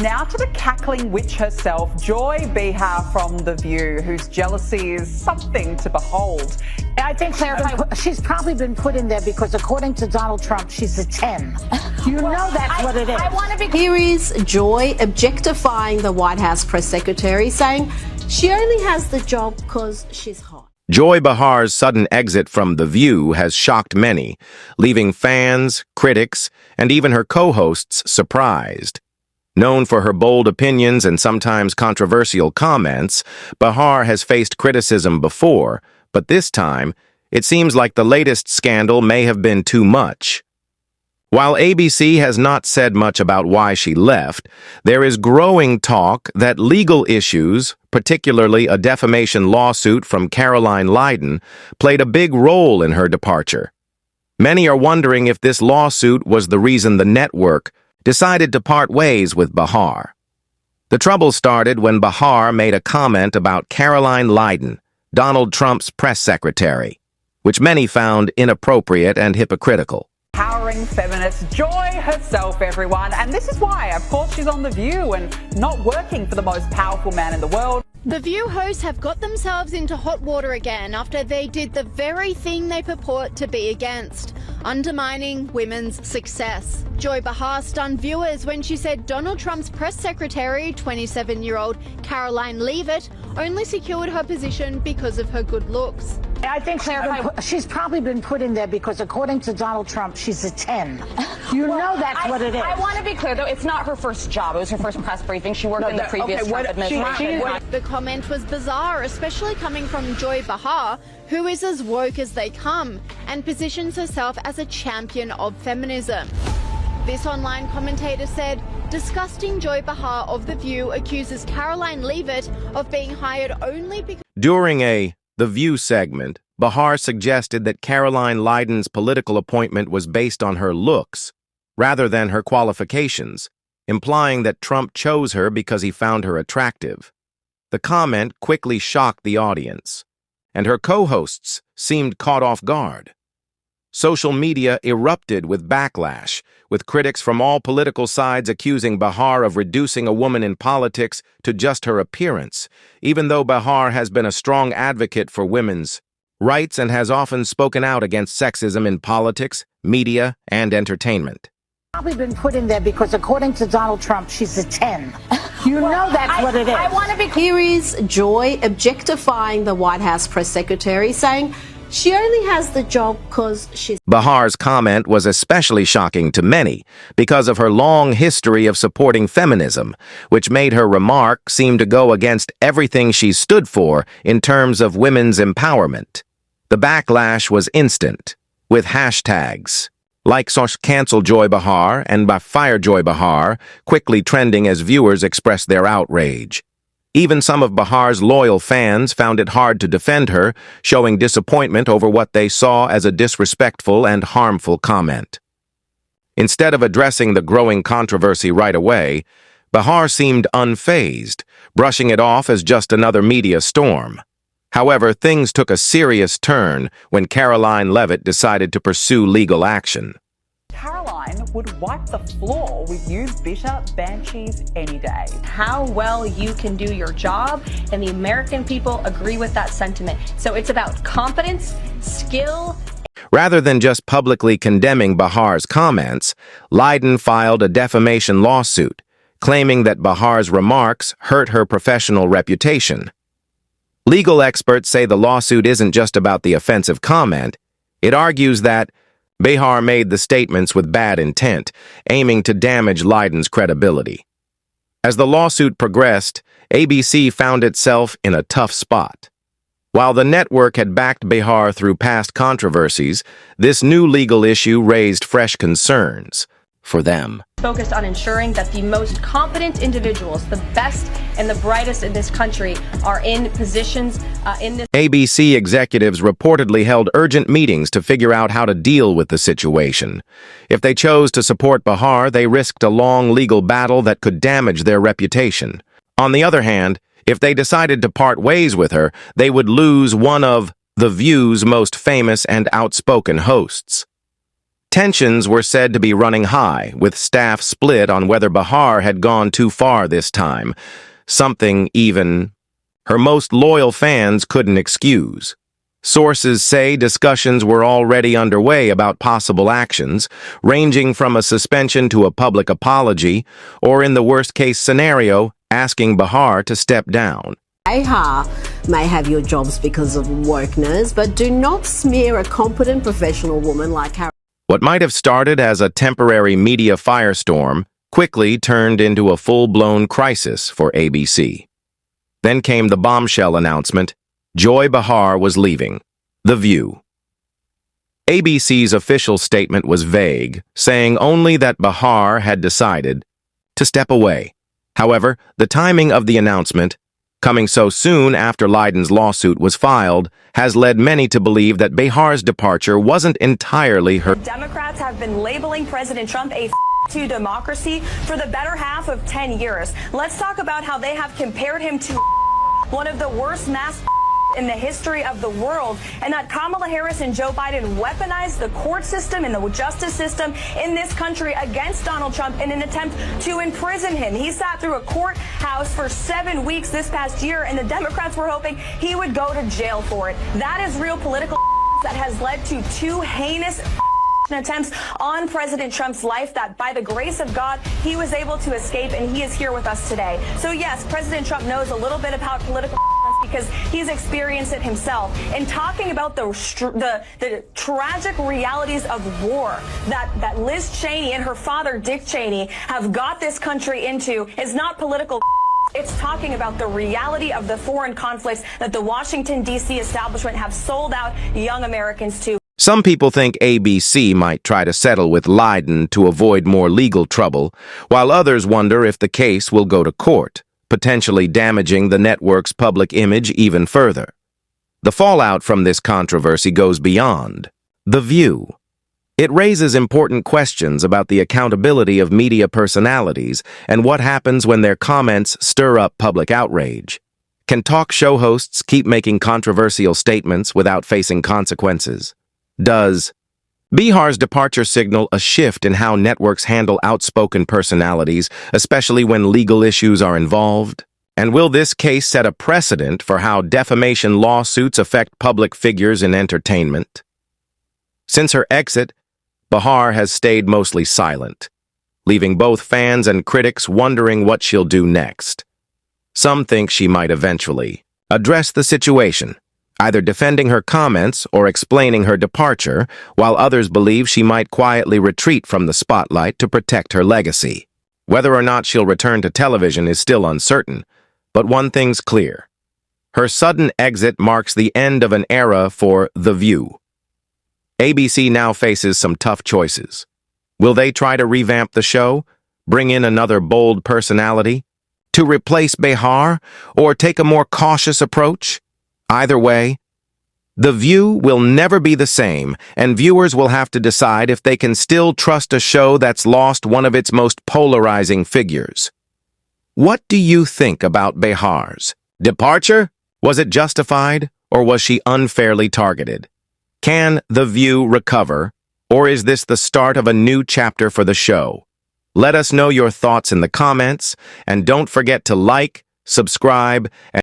Now to the cackling witch herself, Joy Behar from The View, whose jealousy is something to behold. I think, Claire, she's probably been put in there because, according to Donald Trump, she's a 10. You know that's what it is. I want to be. Here is Joy objectifying the White House press secretary, saying she only has the job because she's hot. Joy Behar's sudden exit from The View has shocked many, leaving fans, critics, and even her co-hosts surprised. Known for her bold opinions and sometimes controversial comments, Behar has faced criticism before, but this time, it seems like the latest scandal may have been too much. While ABC has not said much about why she left, there is growing talk that legal issues, particularly a defamation lawsuit from Karoliine Leavitt, played a big role in her departure. Many are wondering if this lawsuit was the reason the network decided to part ways with Behar. The trouble started when Behar made a comment about Karoliine Leavitt, Donald Trump's press secretary, which many found inappropriate and hypocritical. Powering feminist Joy herself, everyone. And this is why, of course, she's on The View and not working for the most powerful man in the world. The View hosts have got themselves into hot water again after they did the very thing they purport to be against, undermining women's success. Joy Behar stunned viewers when she said Donald Trump's press secretary, 27-year-old Karoliine Leavitt, only secured her position because of her good looks. I think, Claire, she's probably been put in there because, according to Donald Trump, she's a 10. You know that's what it is. I want to be clear, though, it's not her first job. It was her first press briefing. She worked in the previous Trump administration. The comment was bizarre, especially coming from Joy Behar, who is as woke as they come and positions herself as a champion of feminism. This online commentator said, disgusting Joy Behar of The View accuses Karoliine Leavitt of being hired only because... During a The View segment, Behar suggested that Karoliine Leivitt's political appointment was based on her looks, rather than her qualifications, implying that Trump chose her because he found her attractive. The comment quickly shocked the audience, and her co-hosts seemed caught off guard. Social media erupted with backlash, with critics from all political sides accusing Behar of reducing a woman in politics to just her appearance, even though Behar has been a strong advocate for women's rights and has often spoken out against sexism in politics, media, and entertainment. Probably been put in there because, according to Donald Trump, she's a 10. You know that's what it is. I want to be. Here is Joy objectifying the White House press secretary, saying she only has the job because she's... Behar's comment was especially shocking to many because of her long history of supporting feminism, which made her remark seem to go against everything she stood for in terms of women's empowerment. The backlash was instant, with hashtags like /cancel Joy Behar and /fire Joy Behar quickly trending as viewers expressed their outrage. Even some of Behar's loyal fans found it hard to defend her, showing disappointment over what they saw as a disrespectful and harmful comment. Instead of addressing the growing controversy right away, Behar seemed unfazed, brushing it off as just another media storm. However, things took a serious turn when Karoliine Leavitt decided to pursue legal action. Karoliine would wipe the floor with you bitter banshees any day. How well you can do your job, and the American people agree with that sentiment. So it's about competence, skill. Rather than just publicly condemning Behar's comments, Leavitt filed a defamation lawsuit, claiming that Behar's remarks hurt her professional reputation. Legal experts say the lawsuit isn't just about the offensive comment. It argues that Behar made the statements with bad intent, aiming to damage Leivitt's credibility. As the lawsuit progressed, ABC found itself in a tough spot. While the network had backed Behar through past controversies, this new legal issue raised fresh concerns for them. Focused on ensuring that the most competent individuals, the best and the brightest in this country, are in positions in this. ABC executives reportedly held urgent meetings to figure out how to deal with the situation. If they chose to support Behar, they risked a long legal battle that could damage their reputation. On the other hand, if they decided to part ways with her, they would lose one of The View's most famous and outspoken hosts. Tensions were said to be running high, with staff split on whether Behar had gone too far this time, something even her most loyal fans couldn't excuse. Sources say discussions were already underway about possible actions, ranging from a suspension to a public apology, or in the worst-case scenario, asking Behar to step down. Behar may have your jobs because of wokeness, but do not smear a competent professional woman like Karoliine. What might have started as a temporary media firestorm quickly turned into a full-blown crisis for ABC. Then came the bombshell announcement: Joy Behar was leaving. The View. ABC's official statement was vague, saying only that Behar had decided to step away. However, the timing of the announcement, coming so soon after Leiden's lawsuit was filed, has led many to believe that Behar's departure wasn't entirely her. Democrats have been labeling President Trump a to democracy for the better half of 10 years. Let's talk about how they have compared him to one of the worst mass in the history of the world, and that Kamala Harris and Joe Biden weaponized the court system and the justice system in this country against Donald Trump in an attempt to imprison him. He sat through a courthouse for 7 weeks this past year, and the Democrats were hoping he would go to jail for it. That is real political that has led to two heinous attempts on President Trump's life that, by the grace of God, he was able to escape, and he is here with us today. So yes, President Trump knows a little bit about political because he's experienced it himself. And talking about the tragic realities of war that Liz Cheney and her father Dick Cheney have got this country into is not political. It's talking about the reality of the foreign conflicts that the Washington, D.C. establishment have sold out young Americans to. Some people think ABC might try to settle with Leiden to avoid more legal trouble, while others wonder if the case will go to court, potentially damaging the network's public image even further. The fallout from this controversy goes beyond The View. It raises important questions about the accountability of media personalities and what happens when their comments stir up public outrage. Can talk show hosts keep making controversial statements without facing consequences? Does Behar's departure signal a shift in how networks handle outspoken personalities, especially when legal issues are involved? And will this case set a precedent for how defamation lawsuits affect public figures in entertainment? Since her exit, Behar has stayed mostly silent, leaving both fans and critics wondering what she'll do next. Some think she might eventually address the situation, either defending her comments or explaining her departure, while others believe she might quietly retreat from the spotlight to protect her legacy. Whether or not she'll return to television is still uncertain, but one thing's clear. Her sudden exit marks the end of an era for The View. ABC now faces some tough choices. Will they try to revamp the show, bring in another bold personality, to replace Behar, or take a more cautious approach? Either way, The View will never be the same, and viewers will have to decide if they can still trust a show that's lost one of its most polarizing figures. What do you think about Behar's departure? Was it justified, or was she unfairly targeted? Can The View recover, or is this the start of a new chapter for the show? Let us know your thoughts in the comments, and don't forget to like, subscribe, and